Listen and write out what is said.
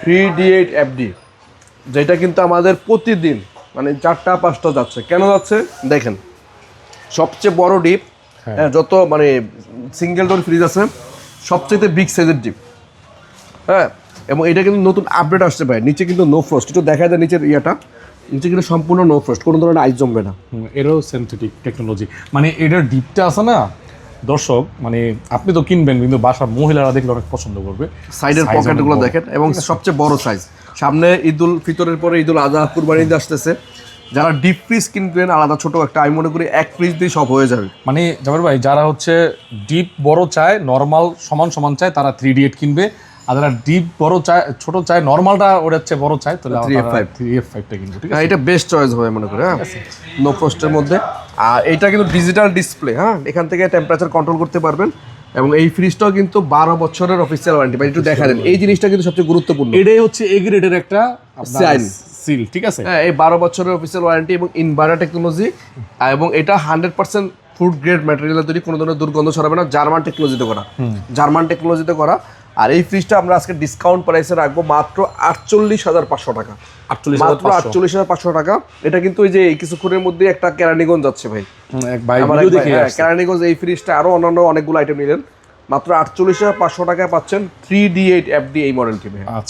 3D8 FD, যেটা কিন্তু আমাদের প্রতিদিন মানে 4টা 5টা যাচ্ছে। কেন যাচ্ছে দেখেন, সবচেয়ে বড় ডিপ, যত মানে সিঙ্গেল ডোর ফ্রিজ আছে সবচেয়ে বিগ সাইজের ডিপ। হ্যাঁ, এবং এটা কিন্তু নতুন আপডেট আসছে ভাই। নিচে কিন্তু নো ফ্রস্ট, একটু দেখা যায় নিচের ইয়েটা, নিচে কিন্তু সম্পূর্ণ নো ফ্রস্ট, কোনো ধরনের আইস জমবে না। এটাও সিনথেটিক টেকনোলজি, মানে এটার ডিপটা আছে না দর্শক, মানে আপনি তো কিনবেন কিন্তু বাসার মহিলারা দেখলে অনেক পছন্দ করবে। সাইডের পকেটগুলো দেখেন, এবং সবচেয়ে বড় সাইজ। সামনে ঈদুল ফিতরের পরে ঈদুল আজহা কুরবানি ঈদ আসতেছে, যারা ডিপ ফ্রিজ কিনবেন আলাদা ছোট একটা, আমি মনে করি এক ফ্রিজ দিয়ে সব হয়ে যাবে। মানে জাবের ভাই, যারা হচ্ছে ডিপ বড় চায়, নর্মাল সমান সমান চায়, তারা 3D8 কিনবে। আর যারা ডিপ বড় চায়, ছোট চায়, নর্মালটা ওটা হচ্ছে বড় চায়, তাহলে 3F5টা কিনবে। ঠিক আছে, এটা বেস্ট চয়েস হবে মনে করি। হ্যাঁ, নো ফ্রস্টের মধ্যে। আর এটা কিন্তু ডিজিটাল ডিসপ্লে, হ্যাঁ, এখান থেকে টেম্পারেচার কন্ট্রোল করতে পারবেন। এবং এই ফ্রিজটাও কিন্তু 12 বছরের অফিসিয়াল ওয়ারেন্টি। ভাই একটু দেখা দেন, এই জিনিসটা কিন্তু সবচেয়ে গুরুত্বপূর্ণ। এটাই হচ্ছে এ গ্রেডের একটা সিল। ঠিক আছে, হ্যাঁ, এই 12 বছরের অফিসিয়াল ওয়ারেন্টি এবং ইনভার্টার টেকনোলজি, এবং এটা 100% ফুড গ্রেড ম্যাটেরিয়াল তৈরি, কোনো ধরনের দুর্গন্ধ ছড়াবে না। জার্মান টেকনোলজিতে করা। আর এই ফ্রিজটা আমরা আজকে ডিসকাউন্ট প্রাইসে রাখবো মাত্র 48,500 টাকা। 48,500 টাকা। এটা কিন্তু ওই যে কিছুক্ষণের মধ্যে একটা কেরানীগঞ্জ যাচ্ছে ভাই, কেরানীগঞ্জ এই ফ্রিজটা, আরো অন্যান্য অনেকগুলো আইটেম নিলেন, মাত্র 48,500 টাকায় পাচ্ছেন 3D8 FD এই মডেলটি ভাই।